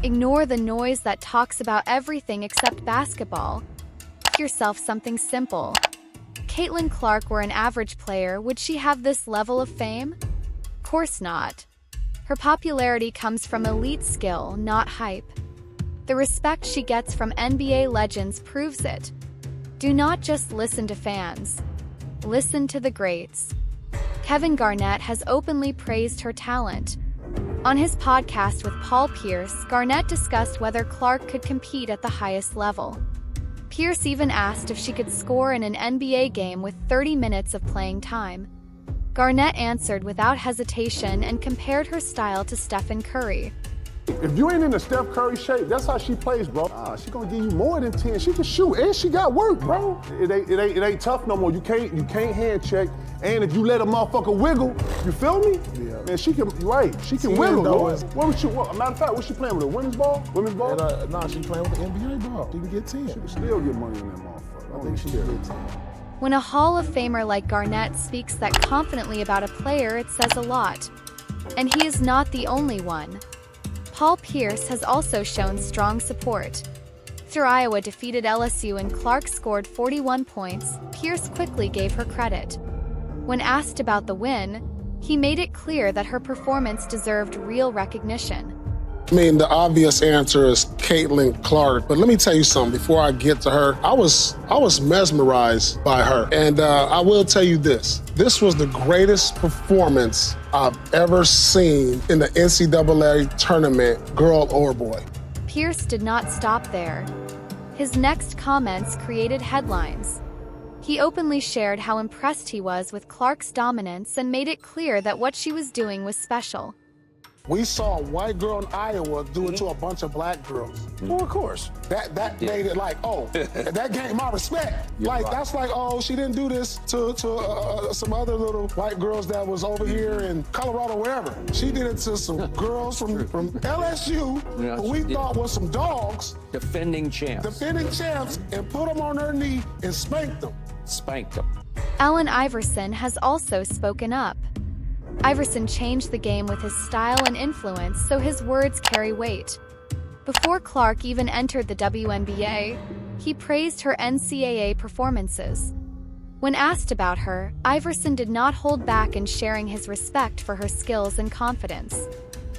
Ignore the noise that talks about everything except basketball. Ask yourself something simple. If Caitlin Clark were an average player, would she have this level of fame? Of course not. Her popularity comes from elite skill, not hype. The respect she gets from NBA legends proves it. Do not just listen to fans. Listen to the greats. Kevin Garnett has openly praised her talent. On his podcast with Paul Pierce, Garnett discussed whether Clark could compete at the highest level. Pierce even asked if she could score in an NBA game with 30 minutes of playing time. Garnett answered without hesitation and compared her style to Stephen Curry. If you ain't in the Steph Curry shape, that's how she plays, bro. She gonna give you more than 10. She can shoot, and she got work, bro. It ain't tough no more. You can't hand check, and if you let a motherfucker wiggle, you feel me? Yeah. And she can wiggle. Matter of fact, what's she playing with? A women's ball? Women's ball? Nah, she's playing with the NBA ball. She can get 10. She can still get money in that motherfucker. I think she can get 10. When a Hall of Famer like Garnett speaks that confidently about a player, it says a lot. And he is not the only one. Paul Pierce has also shown strong support. After Iowa defeated LSU and Clark scored 41 points, Pierce quickly gave her credit. When asked about the win, he made it clear that her performance deserved real recognition. I mean, the obvious answer is Caitlin Clark, but let me tell you something. Before I get to her, I was mesmerized by her, and I will tell you this. This was the greatest performance I've ever seen in the NCAA tournament, girl or boy. Pierce did not stop there. His next comments created headlines. He openly shared how impressed he was with Clark's dominance and made it clear that what she was doing was special. We saw a white girl in Iowa do it to a bunch of black girls. Well, of course. That made it like, oh, that gained my respect. That's like, oh, she didn't do this to some other little white girls that was over here in Colorado, wherever. She did it to some girls from LSU who we thought was some dogs. Defending champs, and put them on their knee and spanked them. Allen Iverson has also spoken up. Iverson changed the game with his style and influence, so his words carry weight. Before Clark even entered the WNBA, he praised her NCAA performances. When asked about her, Iverson did not hold back in sharing his respect for her skills and confidence.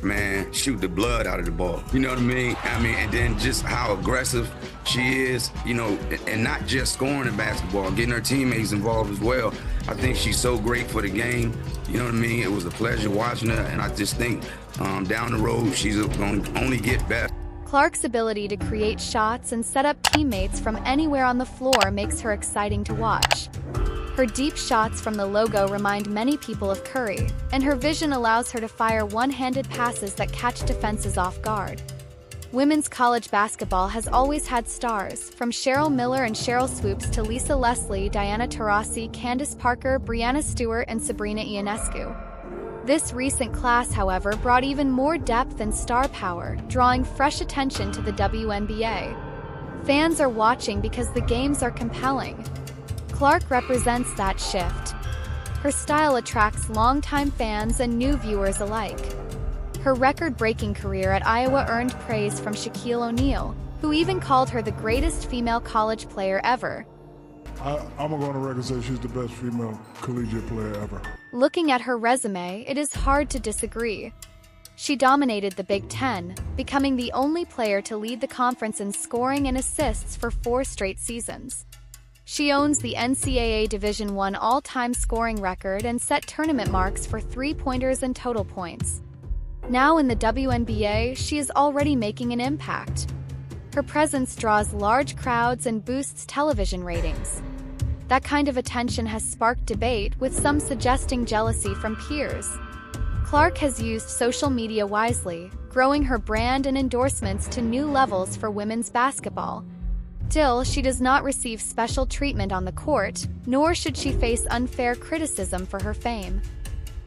Man, shoot the blood out of the ball. You know what I mean? And then just how aggressive she is, and not just scoring the basketball, getting her teammates involved as well. I think she's so great for the game. You know what I mean? It was a pleasure watching her, and I just think down the road, she's going to only get better. Clark's ability to create shots and set up teammates from anywhere on the floor makes her exciting to watch. Her deep shots from the logo remind many people of Curry, and her vision allows her to fire one-handed passes that catch defenses off guard. Women's college basketball has always had stars, from Cheryl Miller and Cheryl Swoops to Lisa Leslie, Diana Taurasi, Candace Parker, Breanna Stewart, and Sabrina Ionescu. This recent class, however, brought even more depth and star power, drawing fresh attention to the WNBA. Fans are watching because the games are compelling. Clark represents that shift. Her style attracts longtime fans and new viewers alike. Her record-breaking career at Iowa earned praise from Shaquille O'Neal, who even called her the greatest female college player ever. I'm going to go on record and say she's the best female collegiate player ever. Looking at her resume, it is hard to disagree. She dominated the Big Ten, becoming the only player to lead the conference in scoring and assists for 4 straight seasons. She owns the NCAA Division I all-time scoring record and set tournament marks for three-pointers and total points. Now in the WNBA, she is already making an impact. Her presence draws large crowds and boosts television ratings. That kind of attention has sparked debate, with some suggesting jealousy from peers. Clark has used social media wisely, growing her brand and endorsements to new levels for women's basketball. Still, she does not receive special treatment on the court, nor should she face unfair criticism for her fame.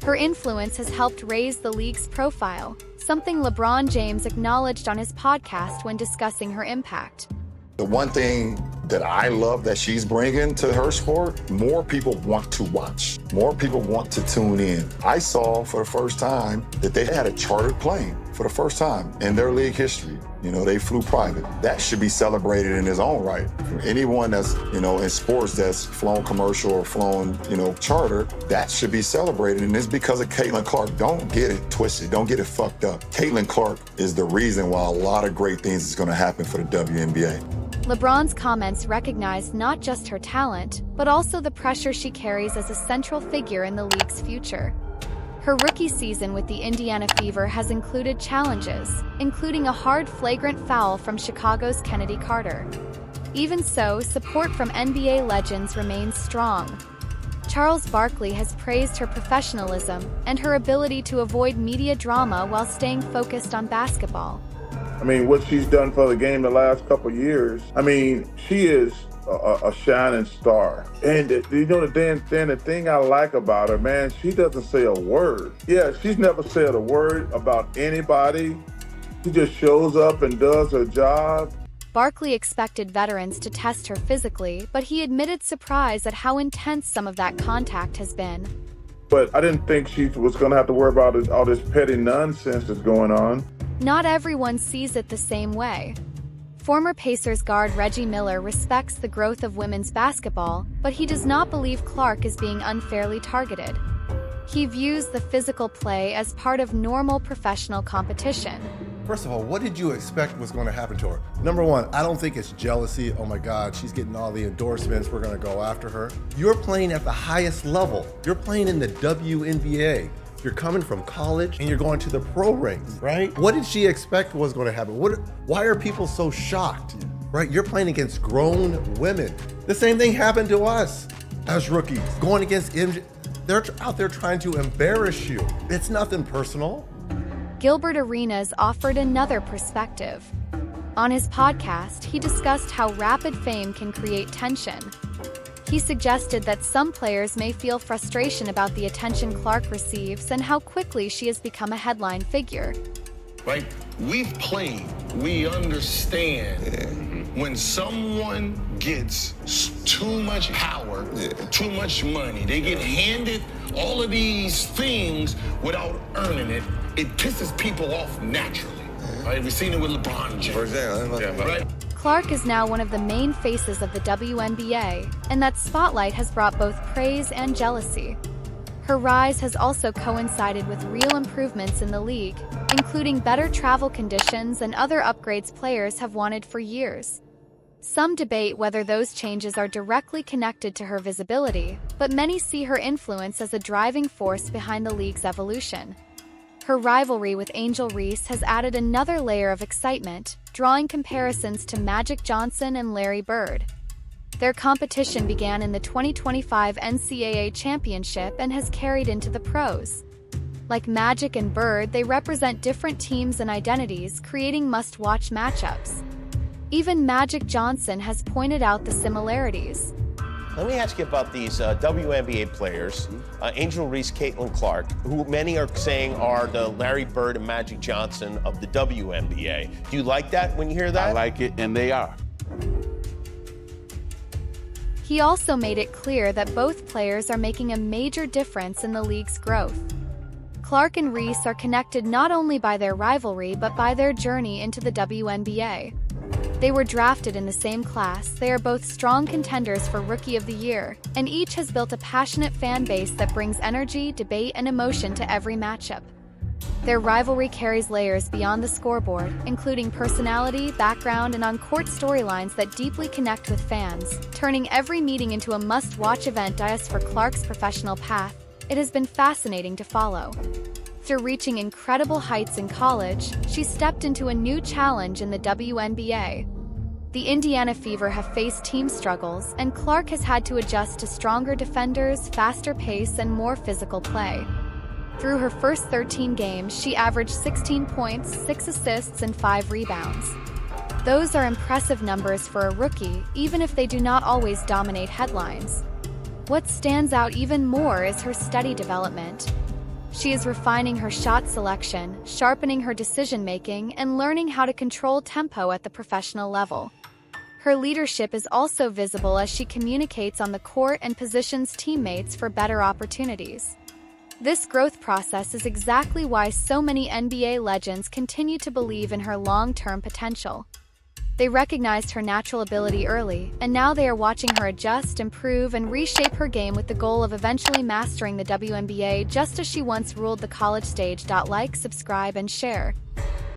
Her influence has helped raise the league's profile, something LeBron James acknowledged on his podcast when discussing her impact. The one thing that I love that she's bringing to her sport, more people want to watch. More people want to tune in. I saw for the first time that they had a chartered plane for the first time in their league history. You know, they flew private. That should be celebrated in its own right. For anyone that's, you know, in sports that's flown commercial or flown, you know, charter, that should be celebrated. And it's because of Caitlin Clark. Don't get it twisted. Don't get it fucked up. Caitlin Clark is the reason why a lot of great things is going to happen for the WNBA. LeBron's comments recognized not just her talent, but also the pressure she carries as a central figure in the league's future. Her rookie season with the Indiana Fever has included challenges, including a hard flagrant foul from Chicago's Kennedy Carter. Even so, support from NBA legends remains strong. Charles Barkley has praised her professionalism and her ability to avoid media drama while staying focused on basketball. I mean, what she's done for the game the last couple years, I mean, she is a shining star. And you know, the thing I like about her, man, she doesn't say a word. Yeah, she's never said a word about anybody. She just shows up and does her job. Barkley expected veterans to test her physically, but he admitted surprise at how intense some of that contact has been. But I didn't think she was going to have to worry about all this petty nonsense that's going on. Not everyone sees it the same way. Former Pacers guard Reggie Miller respects the growth of women's basketball, but he does not believe Clark is being unfairly targeted. He views the physical play as part of normal professional competition. First of all, what did you expect was going to happen to her? Number one, I don't think it's jealousy. Oh my God, she's getting all the endorsements. We're going to go after her. You're playing at the highest level. You're playing in the WNBA. You're coming from college and you're going to the pro ranks, right? What did she expect was going to happen? Why are people so shocked, right? You're playing against grown women. The same thing happened to us as rookies, going against MJ. They're out there trying to embarrass you. It's nothing personal. Gilbert Arenas offered another perspective. On his podcast, he discussed how rapid fame can create tension. He suggested that some players may feel frustration about the attention Clark receives and how quickly she has become a headline figure. Right? We've played. We understand when someone gets too much power, too much money, they get handed all of these things without earning it, it pisses people off naturally. Right? We've seen it with LeBron James. For example, right? Clark is now one of the main faces of the WNBA, and that spotlight has brought both praise and jealousy. Her rise has also coincided with real improvements in the league, including better travel conditions and other upgrades players have wanted for years. Some debate whether those changes are directly connected to her visibility, but many see her influence as a driving force behind the league's evolution. Her rivalry with Angel Reese has added another layer of excitement, drawing comparisons to Magic Johnson and Larry Bird. Their competition began in the 2025 NCAA Championship and has carried into the pros. Like Magic and Bird, they represent different teams and identities, creating must-watch matchups. Even Magic Johnson has pointed out the similarities. Let me ask you about these WNBA players, Angel Reese, Caitlin Clark, who many are saying are the Larry Bird and Magic Johnson of the WNBA. Do you like that when you hear that? I like it, and they are. He also made it clear that both players are making a major difference in the league's growth. Clark and Reese are connected not only by their rivalry but by their journey into the WNBA. They were drafted in the same class, they are both strong contenders for Rookie of the Year, and each has built a passionate fan base that brings energy, debate, and emotion to every matchup. Their rivalry carries layers beyond the scoreboard, including personality, background, and on-court storylines that deeply connect with fans, turning every meeting into a must-watch event. As for Clark's professional path, it has been fascinating to follow. After reaching incredible heights in college, she stepped into a new challenge in the WNBA. The Indiana Fever have faced team struggles, and Clark has had to adjust to stronger defenders, faster pace, and more physical play. Through her first 13 games, she averaged 16 points, 6 assists, and 5 rebounds. Those are impressive numbers for a rookie, even if they do not always dominate headlines. What stands out even more is her steady development. She is refining her shot selection, sharpening her decision-making, and learning how to control tempo at the professional level. Her leadership is also visible as she communicates on the court and positions teammates for better opportunities. This growth process is exactly why so many NBA legends continue to believe in her long-term potential. They recognized her natural ability early, and now they are watching her adjust, improve, and reshape her game with the goal of eventually mastering the WNBA just as she once ruled the college stage. Like, subscribe, and share.